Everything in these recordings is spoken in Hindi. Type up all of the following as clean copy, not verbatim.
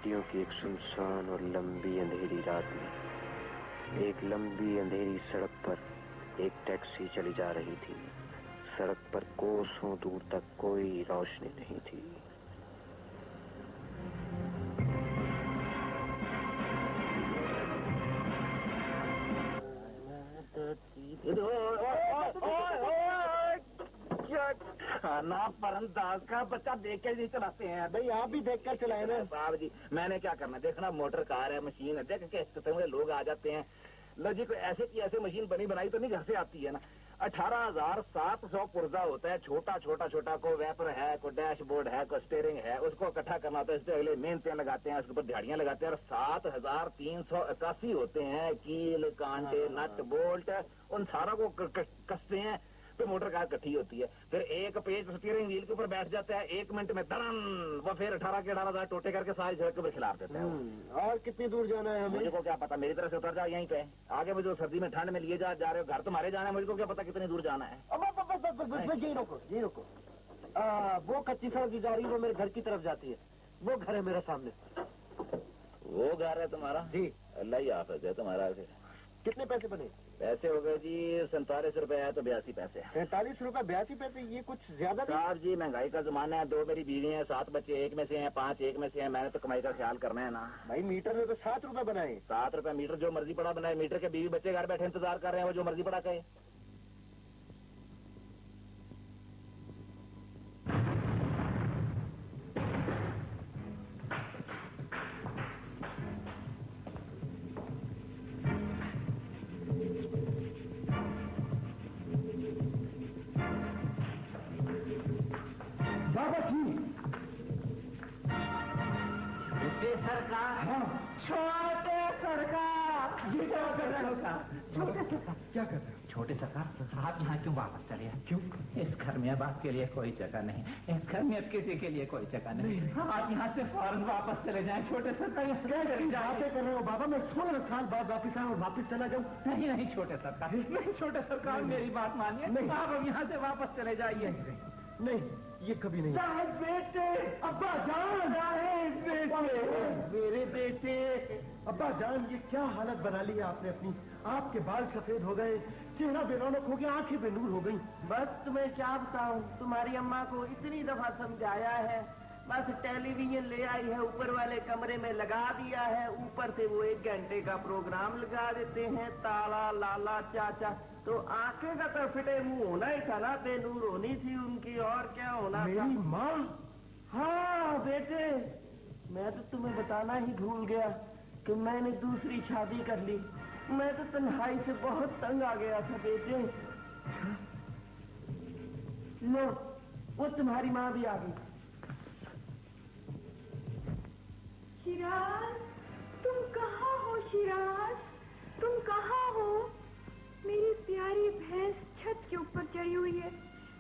सर्दियों की एक सुनसान और लंबी अंधेरी रात में एक लंबी अंधेरी सड़क पर एक टैक्सी चली जा रही थी। सड़क पर कोसों दूर तक कोई रोशनी नहीं थी। खाना परंदाज का बच्चा देख के नहीं चलाते हैं भाई, आप भी देख कर चलाए ना साहब जी। मैंने क्या करना, देखना मोटर कार है, मशीन है, देख के किस्म के लोग आ जाते हैं। लो जी, कोई ऐसे की ऐसे मशीन बनी बनाई तो नहीं घर से आती है ना। 18,700 पुर्जा होता है, छोटा छोटा छोटा, को वैपर है, को डैशबोर्ड है, को स्टीयरिंग है, उसको इकट्ठा करना होता है। इस पे अगले मेहनतें लगाते हैं, उसके ऊपर दिहाड़ियां लगाते हैं। और 7,381 होते हैं कील, कांटे, नट, बोल्ट, उन सारा को कसते हैं तो मोटर कार इकट्ठी होती है। फिर एक पेज स्टीयरिंग व्हील के ऊपर बैठ जाता है, 1 मिनट में धड़न वो फिर 18 के 18,000 टोटे करके सारी सड़क के ऊपर खिलाफ देता है। और कितनी दूर जाना है हमें? मुझे को क्या पता, मेरी तरफ से उतर जाओ यहीं पे। आगे मुझे सर्दी में ठंड में लिए जा रहे हो, घर तुम्हारे जाना है, मुझे को क्या पता कितनी दूर जाना है। यही रोको, यही रोको। वो कच्ची सड़क की गाड़ी वो मेरे घर की तरफ जाती है, वो घर है मेरे सामने। वो घर है तुम्हारा जी? अल्लाह ही हाफिज है तुम्हारा। फिर कितने पैसे बने? पैसे हो गए जी 47 रुपए है तो 82 पैसे। 47 रुपए 82 पैसे, ये कुछ ज्यादा नहीं? साहब जी महंगाई का जमाना है। 2 मेरी बीवी है, 7 बच्चे, 1 में से हैं, 5 1 में से हैं। मैंने तो कमाई का ख्याल करना है ना भाई। मीटर में तो 7 रुपए बनाए। 7 रुपए मीटर, जो मर्जी पड़ा बनाए। मीटर के बीवी बच्चे घर बैठे इंतजार कर रहे हैं, वो जो मर्जी पड़ा कहे। बाबा जी, छोटे सरकार। हाँ छोटे सरकार, ये क्या कर रहे हो साहब? छोटे सरकार क्या कर रहे हो? छोटे सरकार, आप यहाँ क्यों वापस चले आए? क्यों? इस घर में अब आपके लिए कोई जगह नहीं, इस घर में अब किसी के लिए कोई जगह नहीं। आप यहाँ से फौरन वापस चले जाएं। छोटे सरकार, कैसी बातें कर रहे हो बाबा? मैं 16 साल बाद वापिस आया और वापिस चला जाऊँ? नहीं नहीं छोटे सरकार, नहीं छोटे सरकार, मेरी बात मानिए। नहीं। आप अब यहाँ से वापस चले जाइए। नहीं, ये कभी नहीं। साहब बेटे, अब्बा जान, मेरे बेटे। अब्बा जान, ये क्या हालत बना ली है आपने अपनी? आपके बाल सफेद हो गए, चेहरा बेरौनक हो गया, आंखें बेनूर हो गई। बस तुम्हें क्या बताऊं, तुम्हारी अम्मा को इतनी दफा समझाया है, बस टेलीविजन ले आई है, ऊपर वाले कमरे में लगा दिया है, ऊपर से वो 1 घंटे का प्रोग्राम लगा देते हैं, ताला लाला चाचा। तो आंखें का तो फिटे मुंह होना ही था ना, बेनूर होनी थी उनकी, और क्या होना था। मेरी माँ? हाँ बेटे, मैं तो तुम्हें बताना ही भूल गया कि मैंने दूसरी शादी कर ली। मैं तो तन्हाई से बहुत तंग आ गया था बेटे। लो, वो तुम्हारी माँ भी आ गई। शिराज, तुम कहाँ हो? शिराज, तुम कहाँ हो? मेरी प्यारी भैंस छत के ऊपर चढ़ी हुई है।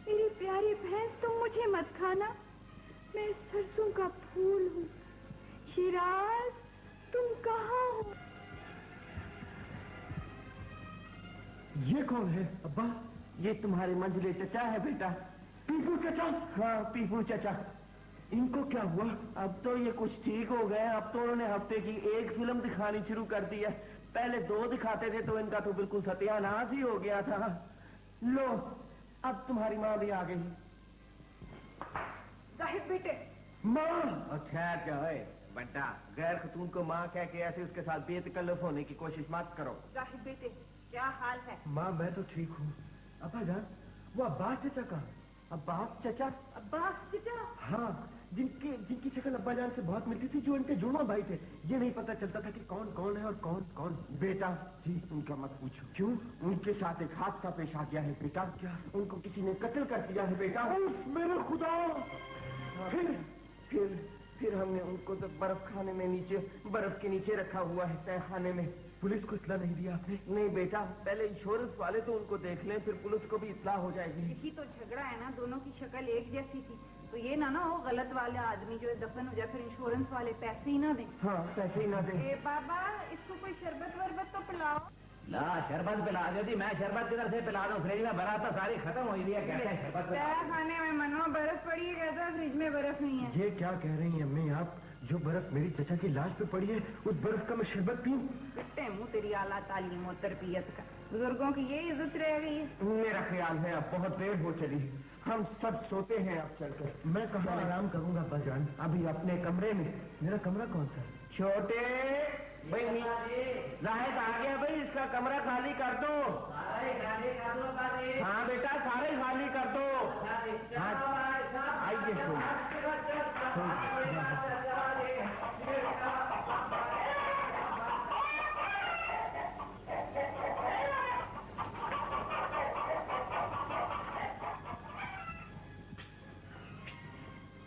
मेरी प्यारी भैंस, तुम मुझे मत खाना, मैं सरसों का फूल हूँ। शिराज, तुम कहाँ हो? ये कौन है अब्बा? ये तुम्हारे मंझले चचा है बेटा। पीपू चचा? हाँ, पीपू चचा। इनको क्या हुआ? अब तो ये कुछ ठीक हो गए। अब तो उन्होंने हफ्ते की 1 फिल्म दिखानी शुरू कर दी है। पहले 2 दिखाते थे तो इनका तो बिल्कुल सत्यानाश ही हो गया था। लो, अब तुम्हारी माँ भी आ गई। जाहिद बेटे। माँ! ठहर जाओ बेटा, गैर खतून को माँ कह के ऐसे उसके साथ बेतकल्लुफ होने की कोशिश मत करो। जाहिद बेटे, क्या हाल है? माँ, मैं तो ठीक हूँ। अब्बा जान, वो अब्बास चचा का? अब्बास चचा? अब्बास चचा? हाँ, जिनकी शक्ल अब्बा जान से बहुत मिलती थी, जो इनके जुड़वा भाई थे। ये नहीं पता चलता था कि कौन कौन है और कौन कौन। बेटा जी? उनका मत पूछो। क्यों? उनके साथ एक हादसा पेश आ गया है बेटा। क्या? उनको किसी ने कत्ल कर दिया है बेटा। उफ, मेरे खुदा! फिर हमने उनको तो बर्फ खाने में नीचे, बर्फ के नीचे रखा हुआ है, तहखाने में। पुलिस को इत्ला नहीं दिया आपने? नहीं बेटा, पहले इंश्योरेंस वाले तो उनको देख लें, फिर पुलिस को भी इत्ला हो जाएगी। यही तो झगड़ा है ना, दोनों की शक्ल एक जैसी थी। तो ये ना हो गलत वाले आदमी जो दफन हो जाए, फिर इंश्योरेंस वाले पैसे ही ना दें। हाँ, पैसे ही ना दें। बाबा, इसको कोई शरबत वरबत तो पिलाओ। ला शरबत पिला दो जी, मैं शरबत किधर से पिला दूं? फ्रिज में भरा था, सारी खत्म हो गई है। कहते हैं शरबत पिला दो। खाने में मनो बर्फ पड़ी है, कहता है फ्रिज में बर्फ नहीं है। ये क्या कह रही हैं अम्मी आप? जो बर्फ मेरी चचा की लाश पे पड़ी है, उस बर्फ का मैं शरबत पीऊं? कितने मुंह तेरी आला तालीम और तरबियत का, बुजुर्गों की ये इज्जत रह गई है। मेरा ख्याल है अब बहुत देर हो चली, हम सब सोते हैं अब चलकर। मैं कहाँ आराम करूंगा अब्बाजान? अभी अपने कमरे में। मेरा कमरा कौन सा? छोटे भाई जाहिद आ गया भाई, इसका कमरा खाली कर दो। हाँ बेटा सारे खाली कर दो। आइए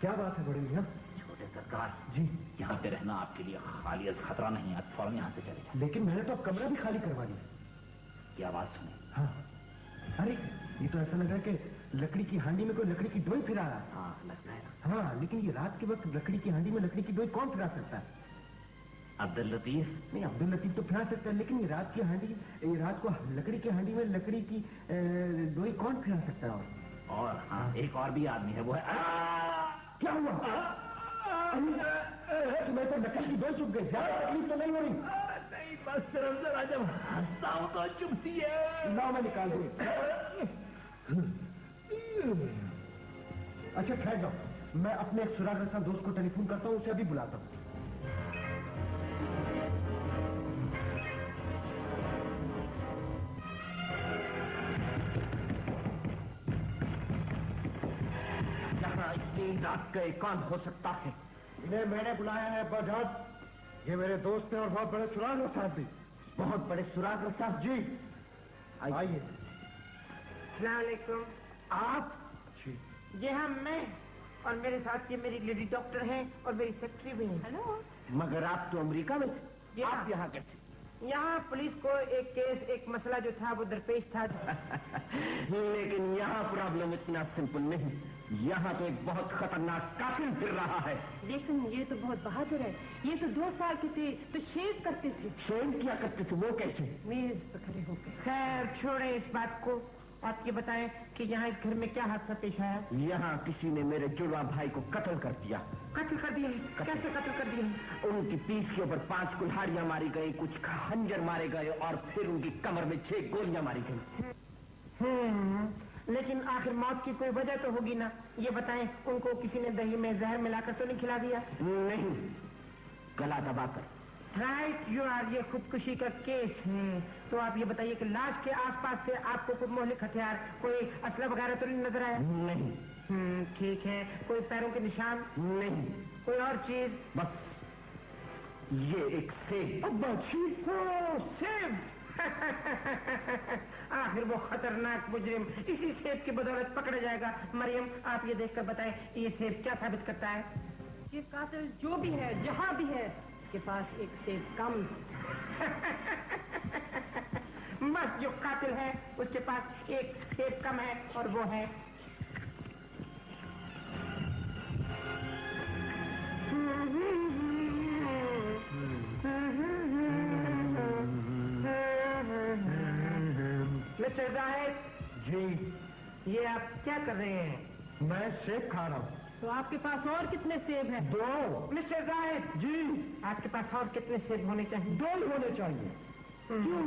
क्या बात है बड़े भैया? छोटे सरकार जी। यहाँ पे रहना आपके लिए खालियत खतरा नहीं है, आप फौरन यहाँ से चले जाए। लेकिन मैंने तो अब कमरा भी खाली करवा दिया। की आवाज सुनी? हाँ, अरे ये तो ऐसा लगा कि लकड़ी की हांडी में कोई लकड़ी की डोई फिरा रहा है। हाँ लगता है ना। हाँ, लेकिन ये रात के वक्त लकड़ी की हांडी में लकड़ी की डोई कौन फिरा सकता है? अब्दुल लतीफ। नहीं, अब्दुल लतीफ तो फिरा सकता है, लेकिन ये रात की हांडी, ये रात को लकड़ी की हांडी में लकड़ी की डोई कौन फिरा सकता है? और हाँ, एक और भी आदमी है, वो है क्या हुआ? तुम्हें तो लकड़ी की डोई चुप गई, ज्यादा तकलीफ तो नहीं हो रही? नहीं, बस सिर्फ जरा जब हंसता हूँ तो चुभती है। लाओ मैं निकाल दूँ। अच्छा ठहर जाओ, मैं अपने एक सुराग रसा दोस्त को टेलीफोन करता हूँ, उसे अभी बुलाता हूँ। यहाँ इतनी रात गए कौन हो सकता है? इन्हें मैंने बुलाया है अब्बाजान। ये मेरे दोस्त हैं और बहुत बड़े सुराग रसा भी। बहुत बड़े सुराग रसा? जी आइए। अस्सलामुअलैकुम। आप? जी। ये हम मैं और मेरे साथ ये मेरी लेडी डॉक्टर हैं और मेरी सेक्रेटरी भी हैं। हेलो। मगर आप तो अमेरिका में थे, आप यहाँ कैसे? यहाँ पुलिस को एक केस, एक मसला जो था वो दरपेश था। लेकिन यहाँ प्रॉब्लम इतना सिंपल नहीं, यहाँ तो एक बहुत खतरनाक कातिल फिर रहा है। लेकिन ये तो बहुत बहादुर है, ये तो 2 साल के थे तो शेव करते थे। शेव किया करते थे, वो कैसे? मेज पे खड़े होकर। खैर छोड़े इस बात को, आप ये बताएं कि यहाँ इस घर में क्या हादसा पेश आया? यहाँ किसी ने मेरे जुड़वा भाई को कत्ल कर दिया। कत्ल कर दिया है? कैसे कत्ल कर दिया है? उनकी पीठ के ऊपर 5 कुल्हाड़ियां मारी गई, कुछ खंजर मारे गए और फिर उनकी कमर में 6 गोलियां मारी गई। लेकिन आखिर मौत की कोई वजह तो होगी ना, ये बताएं। उनको किसी ने दही में जहर मिलाकर तो नहीं खिला दिया? नहीं, गला दबाकर। राइट यू आर, ये खुदकुशी का केस है। तो आप ये बताइए कि लाश के आसपास से आपको कोई मोहलिक हथियार, कोई असला वगैरह तो नहीं नजर आया? नहीं। ठीक है, कोई पैरों के निशान? नहीं। कोई और चीज? बस ये एक सेब। अब्बा जी, सेब। आखिर वो खतरनाक मुजरिम इसी सेब की बदौलत पकड़ा जाएगा। मरियम, आप ये देखकर बताएं ये सेब क्या साबित करता है? ये कातिल जो भी है, जहाँ भी है, इसके पास एक सेब कम। बस जो कातिल है उसके पास एक सेब कम है और वो है मिस्टर जाहिद जी। ये आप क्या कर रहे हैं? मैं सेब खा रहा हूँ। तो आपके पास और कितने सेब हैं? 2। मिस्टर जाहिद जी। आपके पास और कितने सेब होने चाहिए? 2 ही होने चाहिए। क्यों?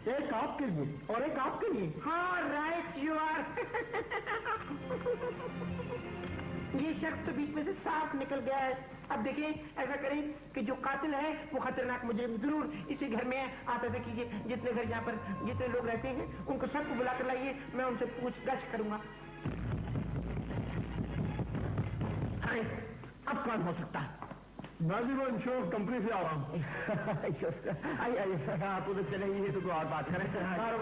एक आपके लिए और एक आपके लिए। हाँ राइट यू आर। ये शख्स तो बीच में से साफ निकल गया है। अब देखिए, ऐसा करें कि जो कातिल है वो खतरनाक मुजरिम जरूर इसी घर में है। आप ऐसा कीजिए, जितने घर यहाँ पर जितने लोग रहते हैं उनको सबको बुला कर लाइए, मैं उनसे पूछताछ करूंगा। अब कौन हो सकता है? मैं भी वो इंश्योरेंस कंपनी से आ रहा हूँ। आइए आप उधर चलेंगे तो और बात करें। बार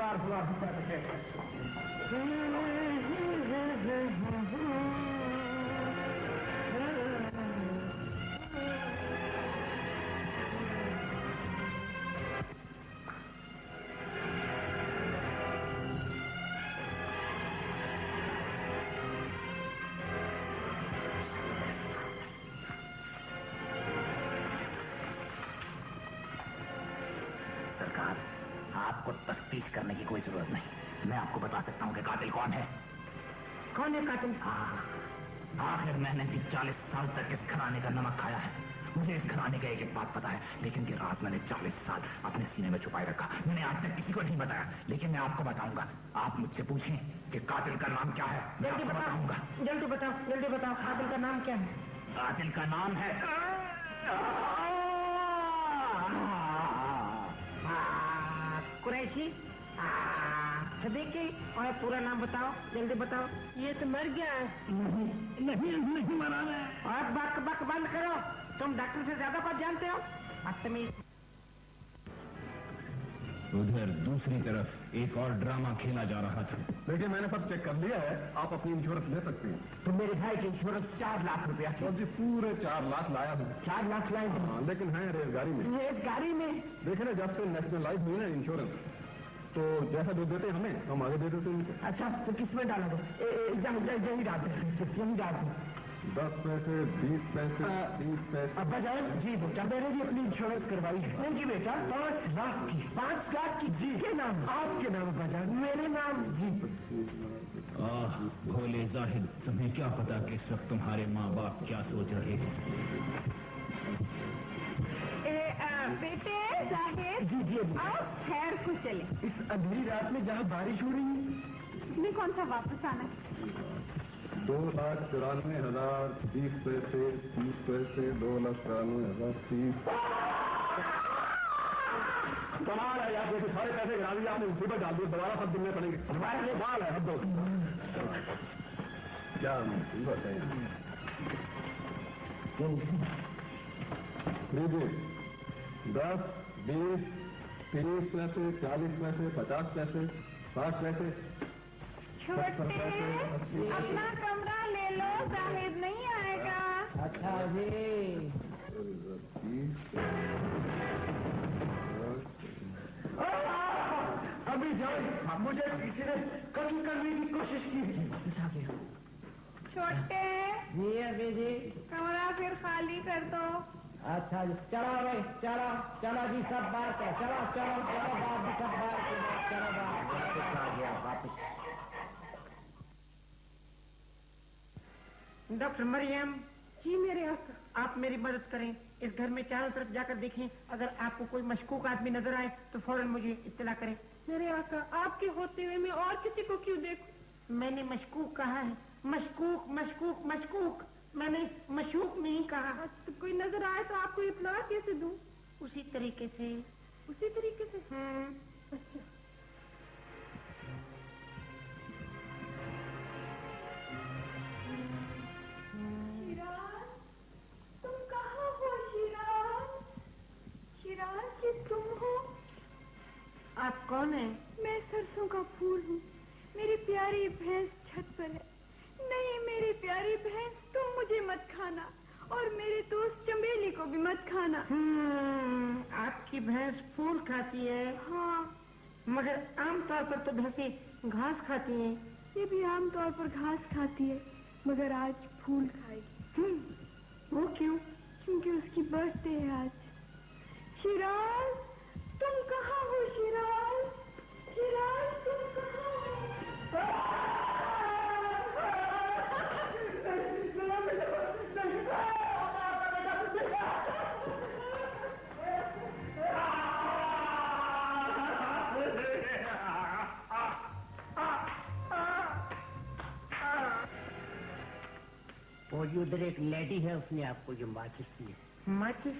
सरकार, आपको तफ्तीश करने की कोई जरूरत नहीं। मैं आपको बता सकता हूँ कि कातिल कौन है। कौन है कातिल? आखिर मैंने भी 40 साल तक इस घराने का नमक खाया है। मुझे इस घराने का एक एक बात पता है, लेकिन ये राज मैंने 40 साल अपने सीने में छुपाए रखा। मैंने आज तक किसी को नहीं बताया, लेकिन मैं आपको बताऊंगा। आप मुझसे पूछें कि कातिल का नाम क्या है, मैं आपको बताऊंगा। जल्दी बताओ, जल्दी बताओ, कातिल का नाम क्या है? कातिल का नाम है कुरैशी। सदीकी। और पूरा नाम बताओ, जल्दी बताओ। ये तो मर गया है। नहीं मरा है। और बक बक बंद करो, तुम डॉक्टर से ज्यादा बात जानते हो। बदतमीज। उधर दूसरी तरफ एक और ड्रामा खेला जा रहा था। देखिए मैंने सब चेक कर लिया है, आप अपनी इंश्योरेंस ले सकते हैं। तो मेरे भाई की इंश्योरेंस 4 लाख रुपया की। और जी पूरे 4 लाख लाया हूँ। 4 लाख लाए? हाँ, लेकिन है रेलगाड़ी में। इस गाड़ी में? देखे ना, जब से नेशनलाइज हुई ना इंश्योरेंस, तो जैसा जो देते हमें हम आगे दे देते उनको। अच्छा, तो किसमें डाला दो? यही डाल दो, यही डाल दो। 10 पैसे, 20 पैसे, 30 पैसे। अब बजाय जी बेटा, मैंने भी अपनी इंश्योरेंस करवाई है। नहीं जी बेटा, 5 लाख की। 5 लाख की? जी के नाम? आपके नाम बजाय मेरे नाम। जी। भोले जाहिद, तुम्हें क्या पता कि इस वक्त तुम्हारे माँ बाप क्या सोच रहे थे। बेटे जाहिद, जी जी आओ सैर को चले। इस अंधेरी रात में जहाँ बारिश हो रही है। इसमें कौन सा वापस आना है? 2,94,000 20 पैसे, 30 पैसे, 2,94,000 30। कमाल है यार, देखो सारे पैसे गिरा दिए आपने, मुसीबत डाल दी। दोबारा सब गिनने पड़ेंगे। हमारे लिए बाल है, अब दो। क्या मुसीबत है लीजिए। 10, 20, 30 पैसे, 40 पैसे, 50 पैसे, 60 पैसे। छोटे, अपना कमरा ले लो, जाहिद नहीं आएगा। अच्छा जी। अभी जाए, मुझे किसी ने कत्ल करने की कोशिश की। छोटे, जी अभी जी। कमरा फिर खाली कर दो। अच्छा जी, चलो भाई, चलो चलो जी, सब बात है। चलो चलो चलो, बात भी सब बात है। चलो बात आ गया वापस। डॉक्टर मरियम। जी मेरे आका। आप मेरी मदद करें, इस घर में चारों तरफ जाकर देखें, अगर आपको कोई मशकूक आदमी नजर आए तो फौरन मुझे इत्तला करें। मेरे आका, आपके होते हुए मैं और किसी को क्यों देखूं? मैंने मशकूक कहा है, मशकूक मशकूक मशकूक, मैंने मशूक नहीं कहा। अच्छा, तो कोई नजर आए तो आपको इत्तला कैसे दूं? उसी तरीके से। उसी तरीके से? अच्छा। शिराज, तुम कहाँ हो? शिराज, शिराज, ये तुम हो? आप कौन है? मैं सरसों का फूल हूँ। मेरी प्यारी भैंस छत पर है। नहीं मेरी प्यारी भैंस, तुम मुझे मत खाना और मेरे दोस्त चमेली को भी मत खाना। आपकी भैंस फूल खाती है? हाँ। मगर आमतौर पर तो भैंसें घास खाती हैं। ये भी आमतौर पर घास खाती है, मगर आज फूल खाएगी। वो क्यों? क्योंकि उसकी बर्थडे है आज। शिराज, तुम कहाँ हो? शिराज, शिराज, तुम कहाँ हो? और ये उधर एक लेडी है, उसने आपको जो माचिस दी है। माचिस?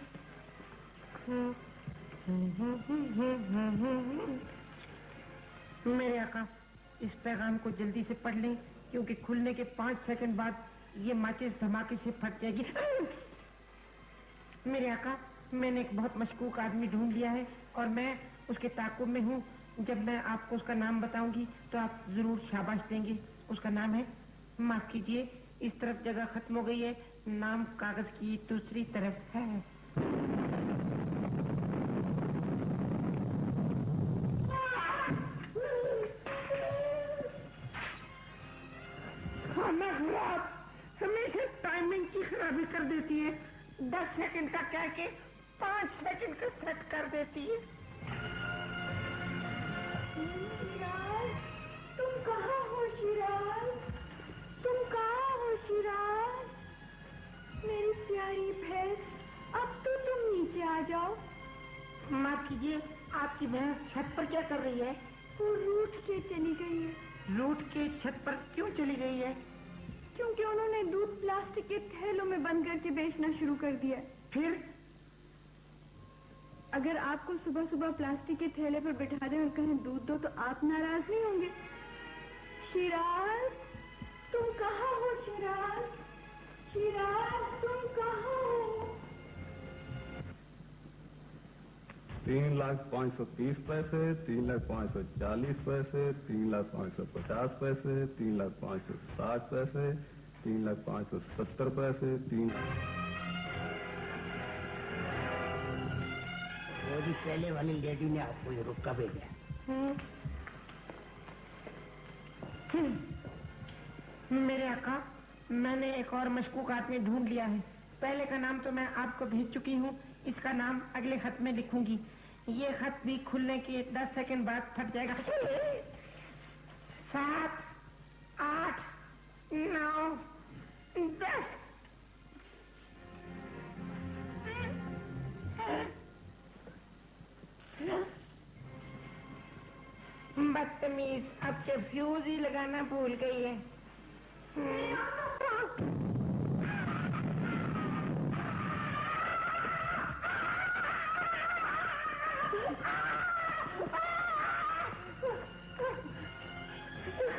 मेरे आका, इस पैगाम को जल्दी से पढ़ लें, क्योंकि खुलने के 5 सेकंड बाद ये माचिस धमाके से फट जाएगी। मेरे आका, मैंने एक बहुत मशकूक आदमी ढूंढ लिया है और मैं उसके ताक़ुब में हूँ। जब मैं आपको उसका नाम बताऊंगी तो आप जरूर शाबाश देंगे। उसका नाम है, माफ कीजिए, इस तरफ जगह खत्म हो गई है, नाम कागज की दूसरी तरफ है। खाना खराब हमेशा टाइमिंग की खराबी कर देती है। 10 सेकंड का कह के 5 सेकंड का सेट कर देती है। आपकी भैंस छत पर क्या कर रही है? वो रूठ के चली गई है। लूट के छत पर क्यों चली गई है? क्योंकि उन्होंने दूध प्लास्टिक के थैलों में बंद करके बेचना शुरू कर दिया। फिर अगर आपको सुबह सुबह प्लास्टिक के थैले पर बिठा दें और कहें दूध दो तो आप नाराज नहीं होंगे? शिराज, तुम कहाँ हो? शिराज, शिराज, तुम कहाँ हो? 3,530 पैसे, 3,540 पैसे, 3,550 पैसे, 3,560 पैसे, 3,570 पैसे, वो भी पहले वाली लेडी ने आपको ये रुपया भेजा। मेरे आका, मैंने एक और मशकूक आदमी ढूंढ लिया है। पहले का नाम तो मैं आपको भेज चुकी हूँ, इसका नाम अगले खत में लिखूंगी। ये खत भी खुलने के 10 सेकंड बाद फट जाएगा। 7, 8, 9, 10। बदतमीज, अब से फ्यूज ही लगाना भूल गई है।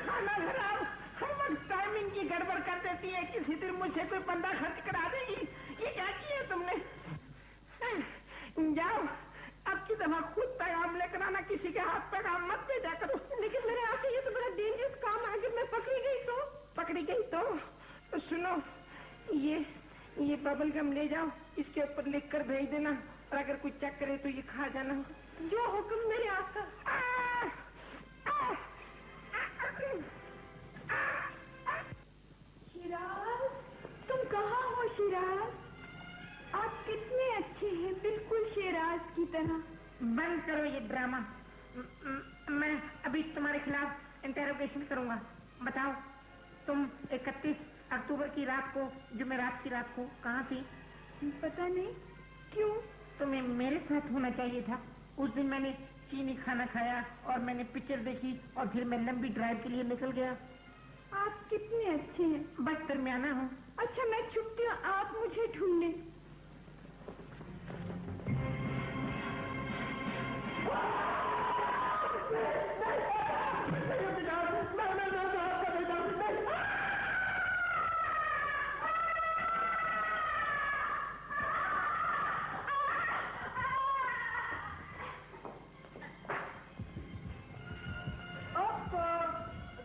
खाना खराब, हर वक्त टाइमिंग की गड़बड़ कर देती है। किसी दिन मुझे कोई बंदा खर्च करा देगी। ये क्या किया तुमने? जाओ, अब की दफा खुद पैगाम लेकर आना, किसी के हाथ पैगाम मत भेजा करो। लेकिन मेरे आके ये तो बड़ा डेंजरस काम है। अगर मैं पकड़ी गई तो? पकड़ी गई तो सुनो, ये बबल गम ले जाओ, इसके ऊपर लिख कर भेज देना, और अगर कोई चेक करे तो ये खा जाना। जो हुक्म मेरे आका। शिराज, तुम कहाँ हो? शिराज, आप कितने अच्छे हैं, बिल्कुल शेराज की तरह। बंद करो ये ड्रामा। मैं अभी तुम्हारे खिलाफ इंटेरोगेशन करूंगा। बताओ, तुम 31 अक्टूबर की रात को, जुमेरात की रात को कहाँ थी? पता नहीं। क्यों? तुम्हें मेरे साथ होना चाहिए था। उस दिन मैंने चीनी खाना खाया और मैंने पिक्चर देखी और फिर मैं लंबी ड्राइव के लिए निकल गया। आप कितने अच्छे हैं। बस दरमियाना हूँ। अच्छा, मैं छुपती हूँ, आप मुझे ढूंढ लें।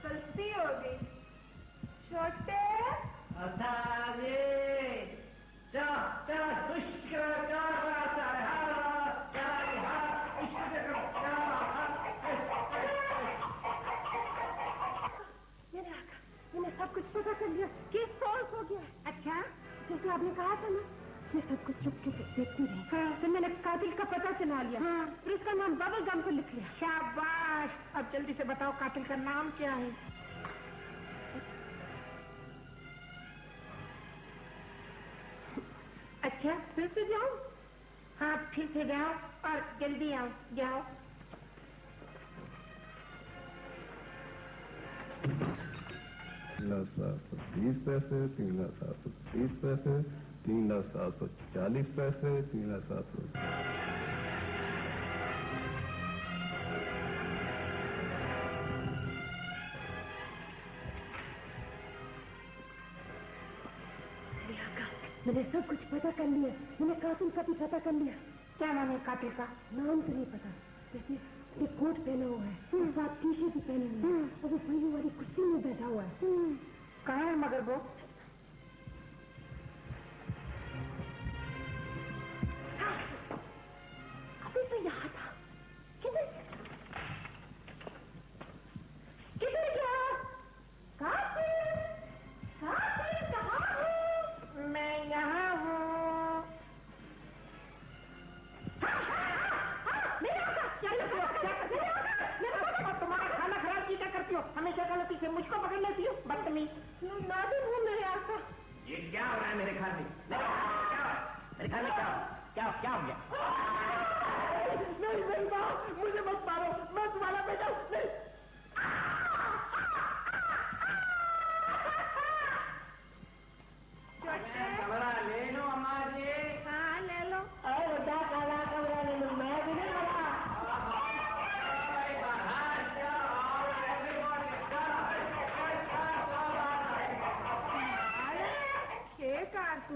गलती हो गई। छोटे, अच्छा जी, मैंने सब कुछ पता कर लिया, केस सॉल्व हो गया। अच्छा, जैसे आपने कहा था ना, मैं सब कुछ चुपके से देखती रही। हाँ। फिर मैंने कातिल का पता चला लिया। हाँ। फिर उसका नाम बबल गम पर लिख लिया। शाबाश। अब जल्दी से बताओ कातिल का नाम क्या है? अच्छा, फिर से जाओ? हाँ, फिर से जाओ और जल्दी आओ। जाओ। 3,720 पैसे, 3,730 पैसे, 3,740 पैसे, 3,700। मैंने सब कुछ पता कर लिया। मैंने कातिल का भी पता कर लिया। क्या नाम है कातिल का? नाम तो नहीं पता। जैसे उसने कोट पहना हुआ है, साथ टी-शर्ट भी पहने हुए हैं, और वो पहियों वाली कुर्सी में बैठा हुआ है। कहाँ है मगर वो? अभी तो यहाँ था। किधर गया? कातिल, कातिल कहाँ हो? मैं यहाँ हूँ। तुम्हारा खाना खराब चीजें करती हो, हमेशा गलती से मुझको पकड़ लेती हो। बदतमीज। नादिम हूँ, मेरे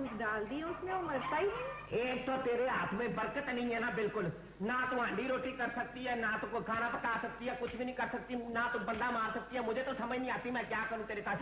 घूस डाल दी उसमें, वो मरता ही नहीं। एक तो तेरे हाथ में बरकत नहीं है ना बिल्कुल, ना तो हांडी रोटी कर सकती है, ना तो कोई खाना पका सकती है, कुछ भी नहीं कर सकती, ना तो बंदा मार सकती है। मुझे तो समझ नहीं आती मैं क्या करूं तेरे साथ।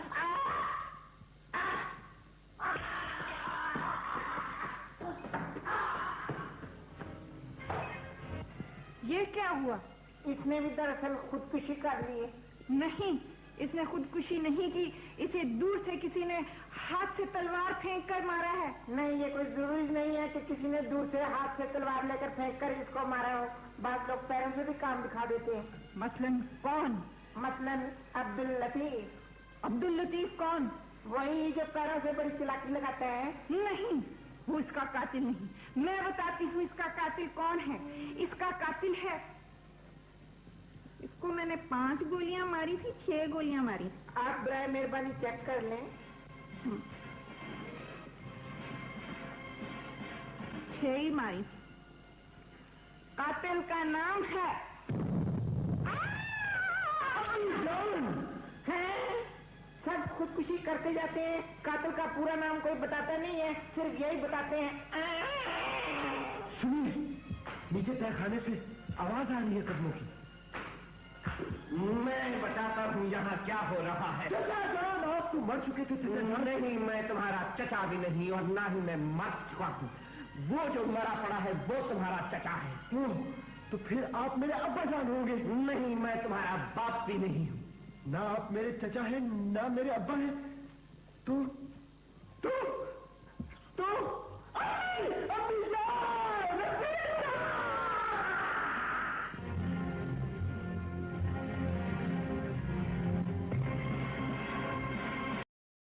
ये क्या हुआ? इसने भी दरअसल खुदकुशी कर ली है। नहीं, इसने खुदकुशी नहीं की, इसे दूर से किसी ने हाथ से तलवार फेंक कर मारा है। नहीं, ये कोई जरूरी नहीं है कि किसी ने दूर से हाथ से तलवार लेकर फेंक कर इसको मारा हो। बाद लोग पैरों से भी काम दिखा देते हैं। मसलन कौन? मसलन अब्दुल लतीफ। अब्दुल लतीफ कौन? वही जो पैरों से बड़ी चालाकी लगाता है। नहीं, वो इसका कातिल नहीं। मैं बताती हूँ इसका कातिल कौन है। इसका कातिल है, इसको मैंने 5 गोलियां मारी थी, 6 गोलियां मारी थी। आप बराए मेहरबानी चेक कर लें। 6 ही मारी थी। कातिल का नाम है सब खुदकुशी करते जाते हैं, कातिल का पूरा नाम कोई बताता नहीं है, सिर्फ यही बताते हैं। सुनिए, नीचे तहखाने से आवाज आ रही है कदमों की। मैं बताता हूँ यहाँ क्या हो रहा है। चचा जान, आप तो मर चुके थे चचा जान। नहीं, मैं तुम्हारा चचा भी नहीं और ना ही मैं मर चुका हूँ। वो जो मरा पड़ा है वो तुम्हारा चचा है। तो फिर आप मेरे अब्बा जान होंगे। नहीं, मैं तुम्हारा बाप भी नहीं हूँ। ना आप मेरे चचा हैं, ना मेरे अब्बा हैं। तो